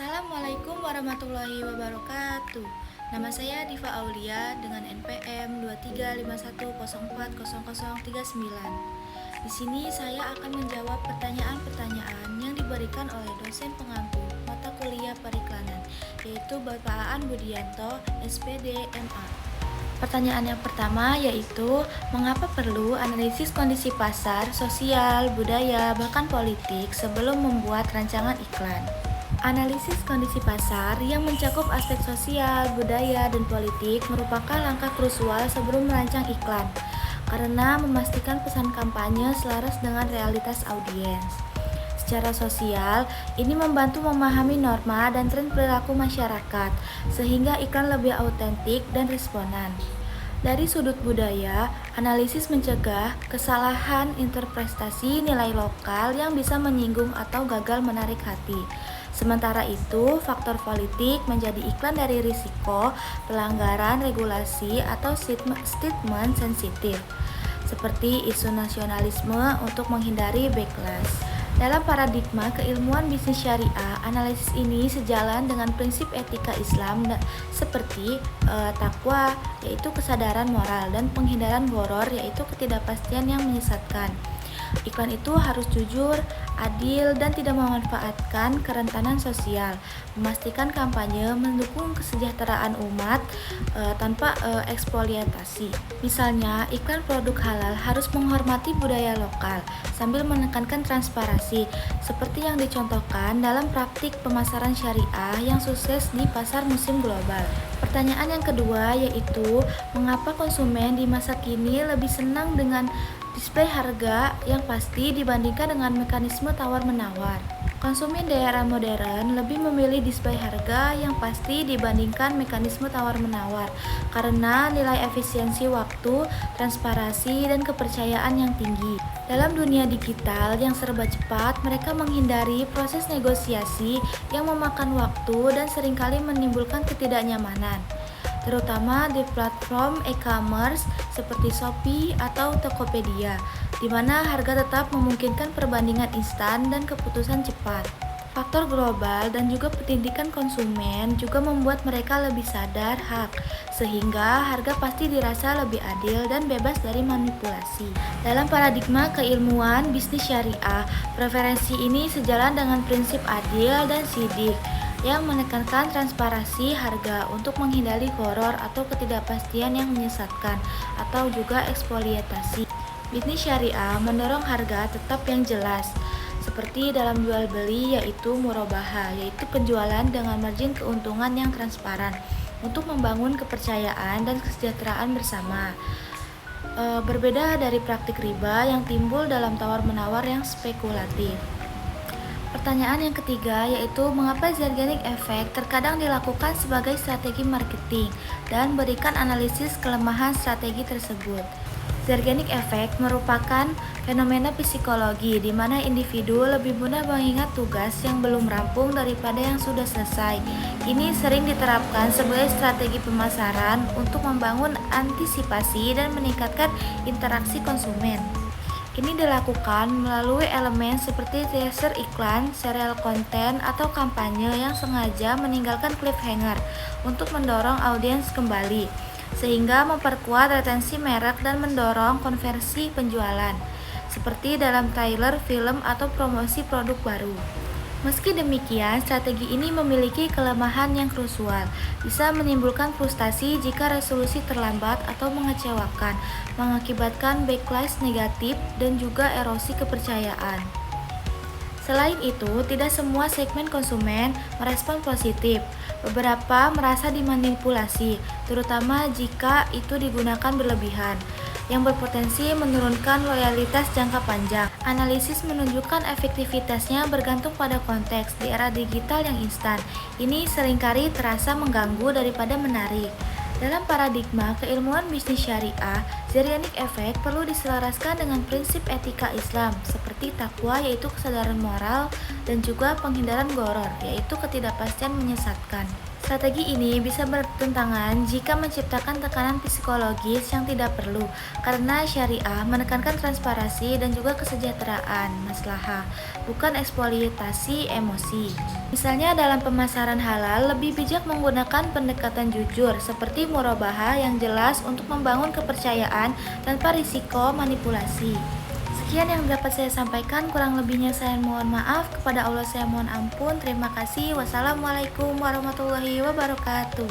Assalamualaikum warahmatullahi wabarakatuh. Nama saya Diva Aulia dengan NPM 2351040039. Di sini saya akan menjawab pertanyaan-pertanyaan yang diberikan oleh dosen pengampu mata kuliah periklanan, yaitu Bapak Aan Budianto, SPD MA. Pertanyaan yang pertama yaitu, mengapa perlu analisis kondisi pasar, sosial, budaya, bahkan politik sebelum membuat rancangan iklan? Analisis kondisi pasar yang mencakup aspek sosial, budaya, dan politik merupakan langkah krusial sebelum merancang iklan, karena memastikan pesan kampanye selaras dengan realitas audiens. Secara sosial, ini membantu memahami norma dan tren perilaku masyarakat, sehingga iklan lebih autentik dan responan. Dari sudut budaya, analisis mencegah kesalahan interpretasi nilai lokal yang bisa menyinggung atau gagal menarik hati. Sementara itu, faktor politik menjadi iklan dari risiko pelanggaran regulasi atau statement sensitif, seperti isu nasionalisme untuk menghindari backlash. Dalam paradigma keilmuan bisnis syariah, analisis ini sejalan dengan prinsip etika Islam seperti takwa, yaitu kesadaran moral, dan penghindaran gharar, yaitu ketidakpastian yang menyesatkan. Iklan itu harus jujur, adil, dan tidak memanfaatkan kerentanan sosial, memastikan kampanye mendukung kesejahteraan umat tanpa eksploitasi. Misalnya, iklan produk halal harus menghormati budaya lokal sambil menekankan transparansi, seperti yang dicontohkan dalam praktik pemasaran syariah yang sukses di pasar musim global. Pertanyaan yang kedua yaitu, mengapa konsumen di masa kini lebih senang dengan display harga yang pasti dibandingkan dengan mekanisme tawar-menawar? Konsumen di era modern lebih memilih display harga yang pasti dibandingkan mekanisme tawar-menawar karena nilai efisiensi waktu, transparansi, dan kepercayaan yang tinggi. Dalam dunia digital yang serba cepat, mereka menghindari proses negosiasi yang memakan waktu dan seringkali menimbulkan ketidaknyamanan, terutama di platform e-commerce seperti Shopee atau Tokopedia, di mana harga tetap memungkinkan perbandingan instan dan keputusan cepat. Faktor global dan juga pendidikan konsumen juga membuat mereka lebih sadar hak, sehingga harga pasti dirasa lebih adil dan bebas dari manipulasi. Dalam paradigma keilmuan bisnis syariah, preferensi ini sejalan dengan prinsip adil dan sidik, yang menekankan transparansi harga untuk menghindari gharar atau ketidakpastian yang menyesatkan atau juga eksploitasi. Bisnis syariah mendorong harga tetap yang jelas, seperti dalam jual beli, yaitu murabahah, yaitu penjualan dengan margin keuntungan yang transparan untuk membangun kepercayaan dan kesejahteraan bersama. Berbeda dari praktik riba yang timbul dalam tawar-menawar yang spekulatif. Pertanyaan yang ketiga yaitu, mengapa Zeigarnik Effect terkadang dilakukan sebagai strategi marketing, dan berikan analisis kelemahan strategi tersebut. Zeigarnik Effect merupakan fenomena psikologi di mana individu lebih mudah mengingat tugas yang belum rampung daripada yang sudah selesai. Ini sering diterapkan sebagai strategi pemasaran untuk membangun antisipasi dan meningkatkan interaksi konsumen. Ini dilakukan melalui elemen seperti teaser iklan, serial konten, atau kampanye yang sengaja meninggalkan cliffhanger untuk mendorong audiens kembali, sehingga memperkuat retensi merek dan mendorong konversi penjualan, seperti dalam trailer film atau promosi produk baru. Meski demikian, strategi ini memiliki kelemahan yang krusial, bisa menimbulkan frustasi jika resolusi terlambat atau mengecewakan, mengakibatkan backlash negatif, dan juga erosi kepercayaan. Selain itu, tidak semua segmen konsumen merespon positif. Beberapa merasa dimanipulasi, terutama jika itu digunakan berlebihan, yang berpotensi menurunkan loyalitas jangka panjang. Analisis menunjukkan efektivitasnya bergantung pada konteks. Di era digital yang instan, ini seringkali terasa mengganggu daripada menarik. Dalam paradigma keilmuan bisnis syariah, Zeigarnik Effect perlu diselaraskan dengan prinsip etika Islam, seperti takwa, yaitu kesadaran moral, dan juga penghindaran gharar, yaitu ketidakpastian menyesatkan. Strategi ini bisa bertentangan jika menciptakan tekanan psikologis yang tidak perlu, karena syariah menekankan transparansi dan juga kesejahteraan maslahah, bukan eksploitasi emosi. Misalnya dalam pemasaran halal, lebih bijak menggunakan pendekatan jujur seperti murabahah yang jelas untuk membangun kepercayaan tanpa risiko manipulasi. Sekian yang dapat saya sampaikan, kurang lebihnya saya mohon maaf, kepada Allah saya mohon ampun. Terima kasih. Wassalamualaikum warahmatullahi wabarakatuh.